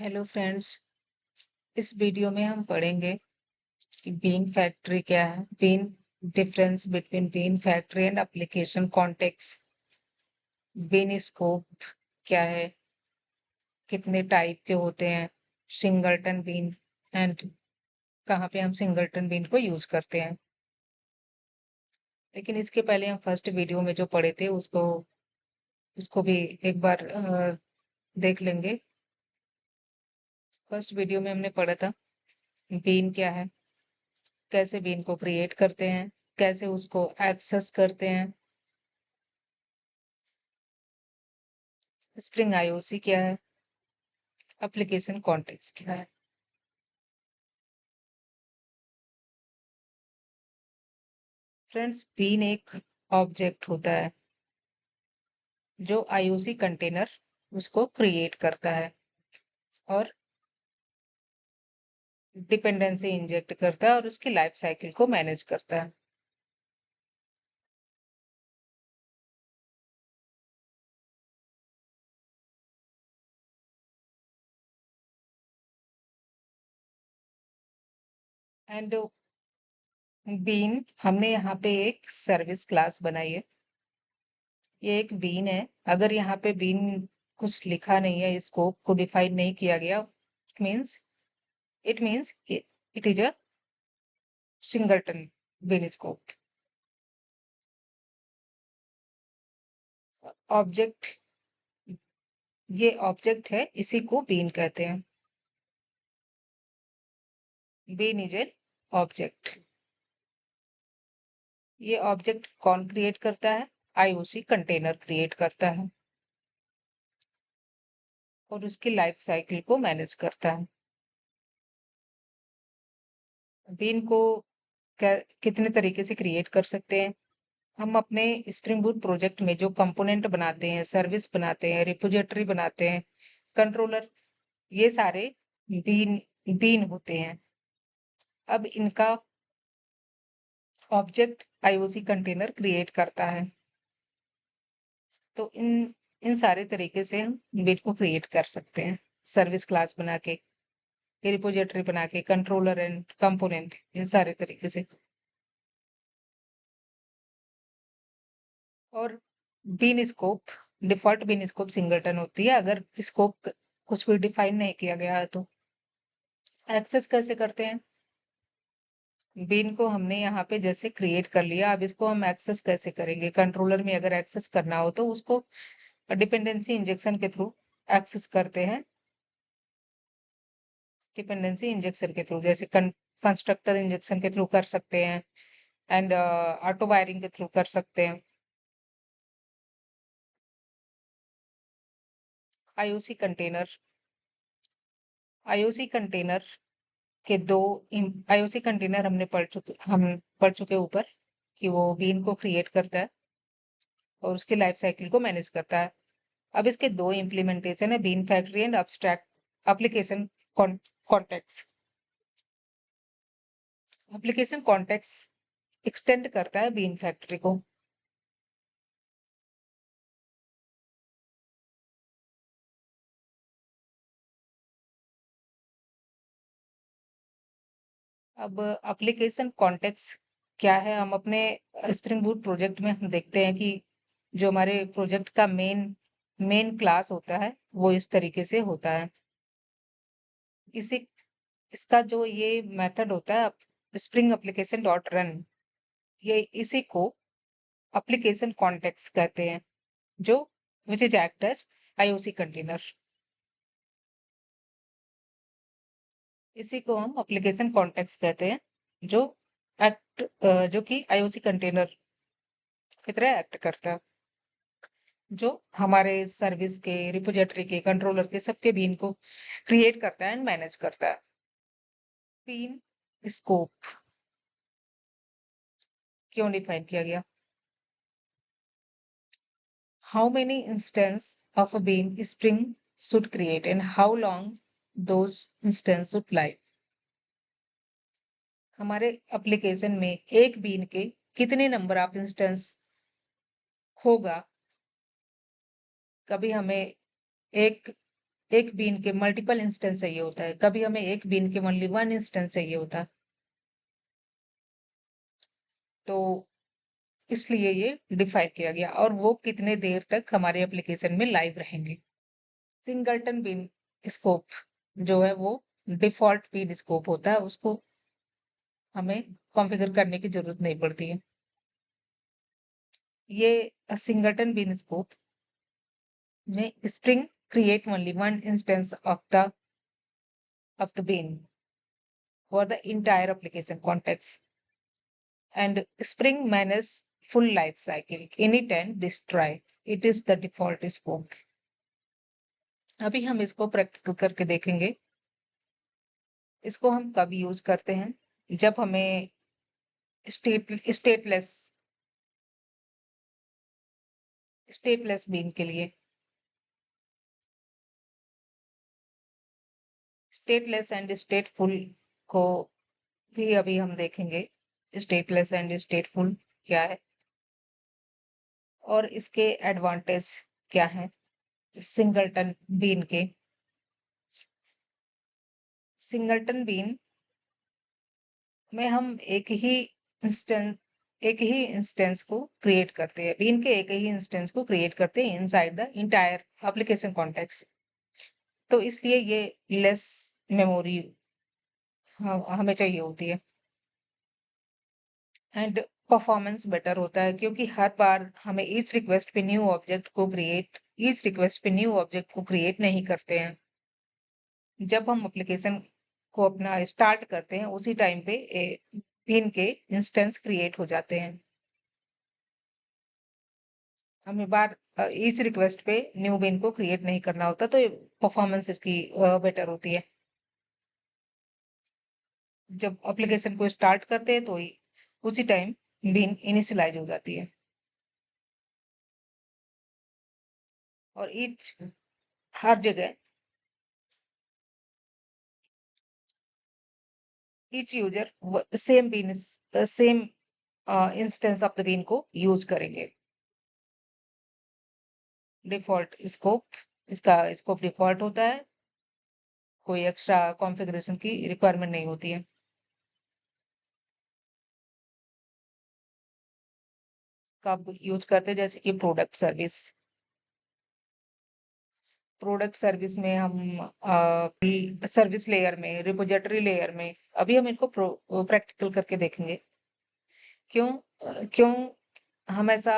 Hello friends. इस video में हम पढ़ेंगे कि बीन फैक्ट्री क्या है, bean difference between bean factory and application context, bean scope क्या है, कितने टाइप के होते हैं, सिंगलटन बीन एंड कहाँ पे हम सिंगलटन बीन को यूज करते हैं। लेकिन इसके पहले हम फर्स्ट वीडियो में जो पढ़े थे उसको उसको भी एक बार देख लेंगे। फर्स्ट वीडियो में हमने पढ़ा था बीन क्या है, कैसे बीन को क्रिएट करते हैं, कैसे उसको एक्सेस करते हैं, स्प्रिंग आईओसी क्या है, एप्लीकेशन कॉन्टेक्स्ट क्या है। फ्रेंड्स, बीन एक ऑब्जेक्ट होता है जो आईओसी कंटेनर उसको क्रिएट करता है और डिपेंडेंसी इंजेक्ट करता है और उसकी लाइफ साइकिल को मैनेज करता है। एंड बीन हमने यहाँ पे एक सर्विस क्लास बनाई है। ये एक बीन है। अगर यहाँ पे बीन कुछ लिखा नहीं है, स्कोप को डिफाइन नहीं किया गया, it means it is a singleton bean scope. Object, ये ऑब्जेक्ट है, इसी को बीन कहते हैं। Bean is an object. ये ऑब्जेक्ट कौन क्रिएट करता है? आईओसी कंटेनर क्रिएट करता है और उसकी लाइफ साइकिल को मैनेज करता है। बीन को कितने तरीके से क्रिएट कर सकते हैं? हम अपने स्प्रिंग बूट प्रोजेक्ट में जो कंपोनेंट बनाते हैं, सर्विस बनाते हैं, रिपोजिटरी बनाते हैं, कंट्रोलर, ये सारे बीन बीन होते हैं। अब इनका ऑब्जेक्ट आईओसी कंटेनर क्रिएट करता है। तो इन इन सारे तरीके से हम बीन को क्रिएट कर सकते हैं। सर्विस क्लास बना के, रिपोजिटरी बना के, कंट्रोलर एंड कंपोनेंट, इन सारे तरीके से। और bean scope, default bean scope singleton होती है अगर स्कोप कुछ भी डिफाइन नहीं किया गया है तो। एक्सेस कैसे करते हैं? बीन को हमने यहाँ पे जैसे क्रिएट कर लिया, अब इसको हम एक्सेस कैसे करेंगे? कंट्रोलर में अगर एक्सेस करना हो तो उसको डिपेंडेंसी इंजेक्शन के थ्रू एक्सेस करते हैं। डिपेंडेंसी इंजेक्शन के थ्रू, जैसे कंस्ट्रक्टर इंजेक्शन के थ्रू कर सकते हैं एंड ऑटो वायरिंग के थ्रू कर सकते हैं। आईओसी कंटेनर, आईओसी कंटेनर के दो आईओसी कंटेनर हम पढ़ चुके ऊपर कि वो बीन को क्रिएट करता है और उसके लाइफ साइकिल को मैनेज करता है। अब इसके दो इम्प्लीमेंटेशन है, bean factory and abstract application context. Application context extend करता है बीन फैक्ट्री को। अब एप्लीकेशन कॉन्टेक्स्ट क्या है? हम अपने स्प्रिंग बूट प्रोजेक्ट में हम देखते हैं कि जो हमारे प्रोजेक्ट का मेन मेन क्लास होता है वो इस तरीके से होता है। इसी इसका जो ये मेथड होता है स्प्रिंग एप्लीकेशन डॉट रन, ये इसी को एप्लीकेशन कॉन्टेक्स्ट कहते हैं, जो which is act as IOC container. इसी को हम एप्लीकेशन कॉन्टेक्स्ट कहते हैं, जो जो कि आईओसी कंटेनर की तरह एक्ट करता है, जो हमारे सर्विस के, रिपोजिटरी के, कंट्रोलर के, सबके बीन को क्रिएट करता है एंड मैनेज करता है। बीन स्कोप क्यों डिफाइन किया गया? How many instances of a bean spring should create and how long those instances should live? हमारे एप्लीकेशन में एक बीन के कितने नंबर ऑफ इंस्टेंस होगा? कभी हमें एक एक बीन के मल्टीपल इंस्टेंस चाहिए होता है, कभी हमें एक बीन के ओनली वन इंस्टेंस चाहिए होता है। तो इसलिए ये डिफाइन किया गया, और वो कितने देर तक हमारे एप्लीकेशन में लाइव रहेंगे। सिंगलटन बीन स्कोप जो है वो डिफॉल्ट बीन स्कोप होता है, उसको हमें कॉन्फ़िगर करने की ज़रूरत नहीं पड़ती है। ये सिंगलटन बीन स्कोप में spring create only one instance of the bean for the entire application context, and Spring manages full life cycle anytime destroy. It is the default scope. अभी हम इसको प्रैक्टिकल करके देखेंगे। इसको हम कब यूज करते हैं? जब हमें स्टेटलेस स्टेटलेस बीन के लिए स्टेटलेस एंड स्टेटफुल को भी अभी हम देखेंगे। स्टेटलेस एंड स्टेटफुल क्या है और इसके एडवांटेज क्या है सिंगलटन बीन के। सिंगलटन बीन में हम एक ही इंस्टेंस को क्रिएट करते हैं, बीन के एक ही इंस्टेंस को क्रिएट करते हैं inside the entire application context. तो इसलिए ये लेस मेमोरी हमें चाहिए होती है, एंड परफॉर्मेंस बेटर होता है, क्योंकि हर बार हमें ईच रिक्वेस्ट पे न्यू ऑब्जेक्ट को क्रिएट नहीं करते हैं। जब हम एप्लीकेशन को अपना स्टार्ट करते हैं उसी टाइम पे बीन के इंस्टेंस क्रिएट हो जाते हैं। हमें बार ईच रिक्वेस्ट पे न्यू बीन को क्रिएट नहीं करना होता, तो परफॉर्मेंस इसकी बेटर होती है। जब एप्लीकेशन को स्टार्ट करते हैं तो उसी टाइम बीन इनिशियलाइज हो जाती है, और हर जगह each user same instance of the bean को यूज करेंगे। डिफॉल्ट स्कोप इसका स्कोप डिफॉल्ट होता है, कोई एक्स्ट्रा कॉन्फ़िगरेशन की रिक्वायरमेंट नहीं होती है। कब यूज करते हैं? जैसे कि प्रोडक्ट सर्विस में हम सर्विस लेयर में, रिपोजिटरी लेयर में, अभी हम इनको प्रैक्टिकल करके देखेंगे। क्यों हम ऐसा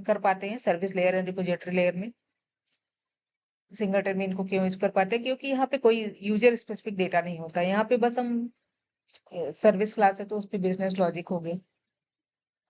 कर पाते हैं service layer and repository layer में? सिंगलटन में इनको क्यों यूज कर पाते हैं? क्योंकि यहाँ पे कोई यूजर स्पेसिफिक डेटा नहीं होता है। यहाँ पे बस हम सर्विस क्लास है तो उस पे बिजनेस लॉजिक हो गए,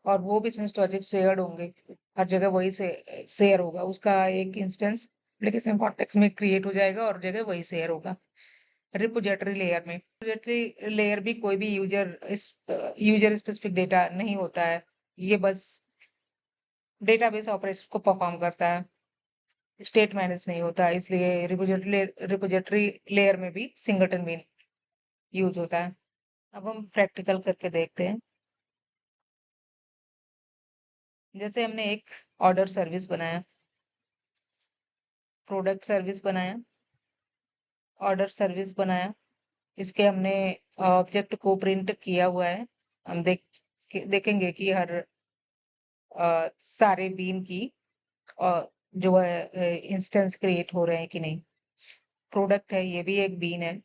और वो बिजनेस लॉजिक शेयर्ड होंगे, हर जगह वही से शेयर होगा। उसका एक इंस्टेंस एप्लीकेशन कॉन्टेक्स्ट में क्रिएट हो जाएगा और जगह वही शेयर होगा। रिपोजिटरी लेयर में, रिपोजिटरी लेयर भी कोई भी यूजर स्पेसिफिक डेटा नहीं होता है, ये बस डेटाबेस ऑपरेशन को परफॉर्म करता है, स्टेट मैनेज नहीं होता है, इसलिए रिपोजिटरी लेयर में भी सिंगलटन बीन यूज होता है। अब हम प्रैक्टिकल करके देखते हैं। जैसे हमने एक ऑर्डर सर्विस बनाया, प्रोडक्ट सर्विस बनाया, ऑर्डर सर्विस बनाया, इसके हमने ऑब्जेक्ट को प्रिंट किया हुआ है। हम देखेंगे कि हर सारे बीन की जो है इंस्टेंस क्रिएट हो रहे हैं कि नहीं। प्रोडक्ट है, ये भी एक बीन है,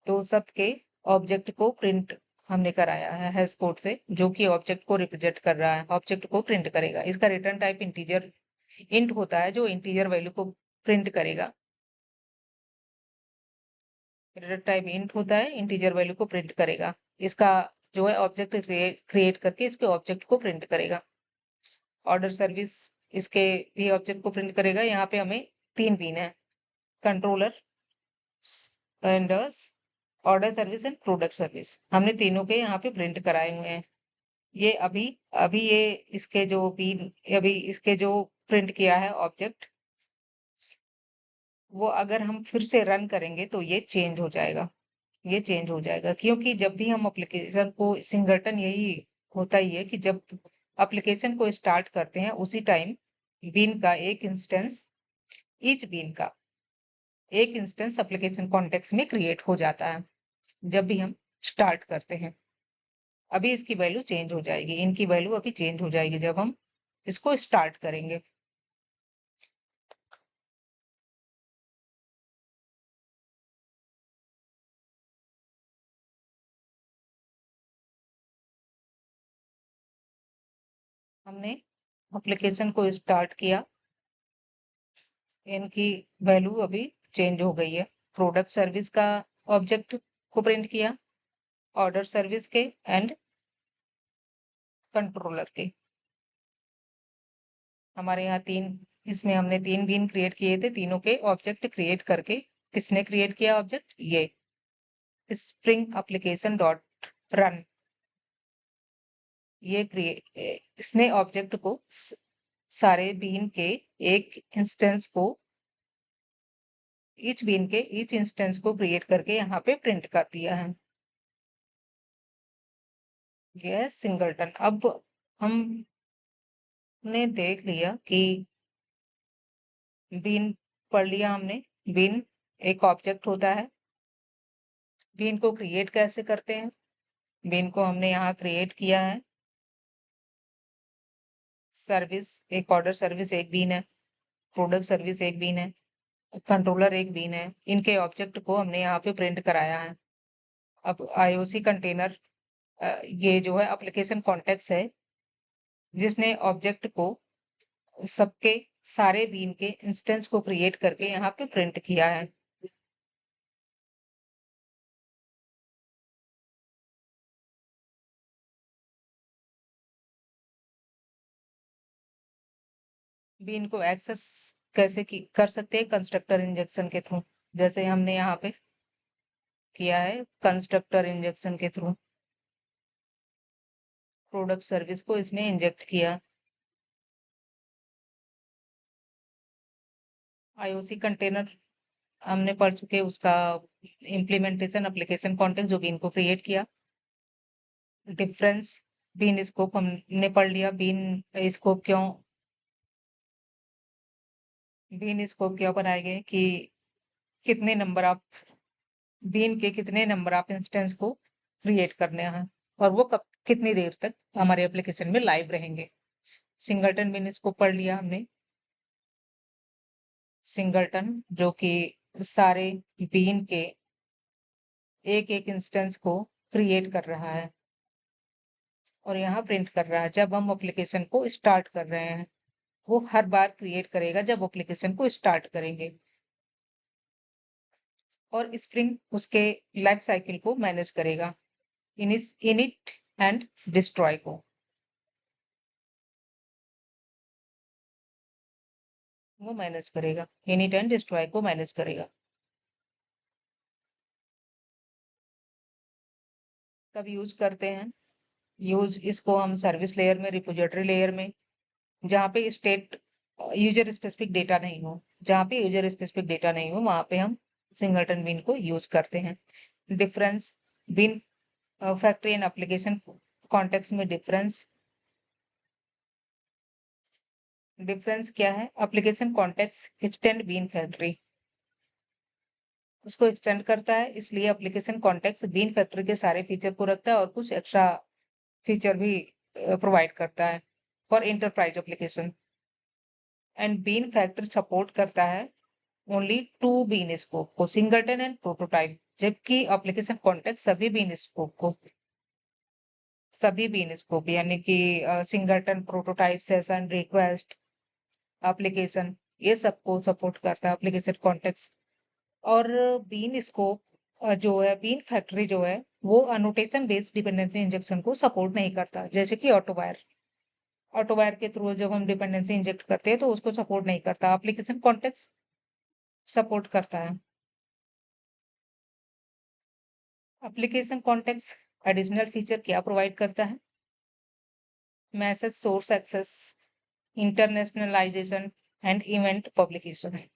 तो सबके ऑब्जेक्ट को प्रिंट हमने कराया है हैश कोड से, जो कि ऑब्जेक्ट को रिप्रेजेंट कर रहा है, ऑब्जेक्ट को प्रिंट करेगा। इसका रिटर्न टाइप इंट होता है, जो इंटीजर वैल्यू को प्रिंट करेगा। रिटर्न टाइप इंट होता है, इंटीजर वैल्यू को प्रिंट करेगा। इसका जो है ऑब्जेक्ट क्रिएट करके इसके ऑब्जेक्ट को प्रिंट करेगा। ऑर्डर सर्विस इसके भी ऑब्जेक्ट को प्रिंट करेगा। यहाँ पे हमें 3 बीन है, controller and order service and product service. हमने तीनों के यहाँ पे प्रिंट कराए हुए हैं। ये अभी अभी ये इसके जो बीन अभी इसके जो प्रिंट किया है ऑब्जेक्ट, वो अगर हम फिर से रन करेंगे तो ये चेंज हो जाएगा। ये चेंज हो जाएगा, क्योंकि जब भी हम एप्लीकेशन को सिंगलटन यही होता ही है कि जब एप्लीकेशन को स्टार्ट करते हैं उसी टाइम बीन का एक इंस्टेंस ईच बीन का एक इंस्टेंस एप्लीकेशन कॉन्टेक्स्ट में क्रिएट हो जाता है जब भी हम स्टार्ट करते हैं। अभी इसकी वैल्यू चेंज हो जाएगी, इनकी वैल्यू अभी चेंज हो जाएगी जब हम इसको स्टार्ट करेंगे। हमने एप्लीकेशन को स्टार्ट किया, इनकी वैल्यू अभी चेंज हो गई है। प्रोडक्ट सर्विस का ऑब्जेक्ट को प्रिंट किया, ऑर्डर सर्विस के एंड कंट्रोलर के। हमारे यहाँ इसमें हमने 3 बीन क्रिएट किए थे, तीनों के ऑब्जेक्ट क्रिएट करके किसने क्रिएट किया ऑब्जेक्ट? ये स्प्रिंग एप्लीकेशन डॉट रन, ये इसने ऑब्जेक्ट को सारे बीन के एक इंस्टेंस को ईच बीन के ईच इंस्टेंस को क्रिएट करके यहाँ पे प्रिंट कर दिया है। यह सिंगलटन। अब हमने देख लिया कि बीन पढ़ लिया हमने। बीन एक ऑब्जेक्ट होता है। बीन को क्रिएट कैसे करते हैं? बीन को हमने यहाँ क्रिएट किया है। सर्विस एक ऑर्डर सर्विस एक बीन है, प्रोडक्ट सर्विस एक बीन है, कंट्रोलर एक बीन है। इनके ऑब्जेक्ट को हमने यहाँ पे प्रिंट कराया है। अब आईओसी कंटेनर ये जो है एप्लीकेशन कॉन्टेक्स्ट है जिसने ऑब्जेक्ट को सबके सारे बीन के इंस्टेंस को क्रिएट करके यहाँ पे प्रिंट किया है। बीन को एक्सेस कैसे कर सकते हैं? कंस्ट्रक्टर इंजेक्शन के थ्रू, जैसे हमने यहाँ पे किया है कंस्ट्रक्टर इंजेक्शन के थ्रू। प्रोडक्ट सर्विस को इसमें इंजेक्ट किया। आईओसी कंटेनर हमने पढ़ चुके, उसका इम्प्लीमेंटेशन एप्लीकेशन कॉन्टेक्स्ट जो बीन को क्रिएट किया। डिफरेंस बीन स्कोप हमने पढ़ लिया। बीन स्कोप क्यों बनाए गए कि कितने नंबर ऑफ बीन के कितने नंबर ऑफ इंस्टेंस को क्रिएट करने हैं और वो कब कितनी देर तक हमारे एप्लीकेशन में लाइव रहेंगे। सिंगलटन बीन स्कोप पढ़ लिया हमने। सिंगलटन जो कि सारे बीन के एक एक इंस्टेंस को क्रिएट कर रहा है और यहाँ प्रिंट कर रहा है जब हम एप्लीकेशन को स्टार्ट कर रहे हैं। वो हर बार क्रिएट करेगा जब एप्लीकेशन को स्टार्ट करेंगे। और स्प्रिंग उसके लाइफ साइकिल को मैनेज करेगा, इनिट एंड डिस्ट्रॉय को। वो मैनेज करेगा, इनिट एंड डिस्ट्रॉय को मैनेज करेगा। कब यूज करते हैं? इसको हम सर्विस लेयर में, रिपोजिटरी लेयर में, जहाँ पे स्टेट यूजर स्पेसिफिक डेटा नहीं हो, जहाँ पे यूजर स्पेसिफिक डेटा नहीं हो वहां पे हम सिंगलटन बीन को यूज करते हैं। Difference bean factory and application context में डिफरेंस क्या है? Application context extend bean factory, उसको एक्सटेंड करता है, इसलिए एप्लीकेशन कॉन्टेक्स्ट बीन फैक्ट्री के सारे फीचर को रखता है और कुछ एक्स्ट्रा फीचर भी प्रोवाइड करता है for enterprise application. And bean factory support करता है ओनली 2 बीन स्कोप को, सिंगलटन एंड प्रोटोटाइप, जबकि एप्लीकेशन कॉन्टेक्स्ट सभी बीन स्कोप यानी कि singleton, prototype, session, request, application, ये सबको सपोर्ट करता है एप्लीकेशन कॉन्टेक्स्ट। और बीन स्कोप जो है, बीन फैक्ट्री जो है, वो अनोटेशन बेस्ड डिपेंडेंसी इंजेक्शन को सपोर्ट नहीं करता, जैसे कि ऑटोवायर के थ्रू जब हम डिपेंडेंसी इंजेक्ट करते हैं तो उसको सपोर्ट नहीं करता, एप्लीकेशन कॉन्टेक्स्ट सपोर्ट करता है। एप्लीकेशन कॉन्टेक्स्ट एडिशनल फीचर क्या प्रोवाइड करता है? Message source access, internationalisation and event publication है।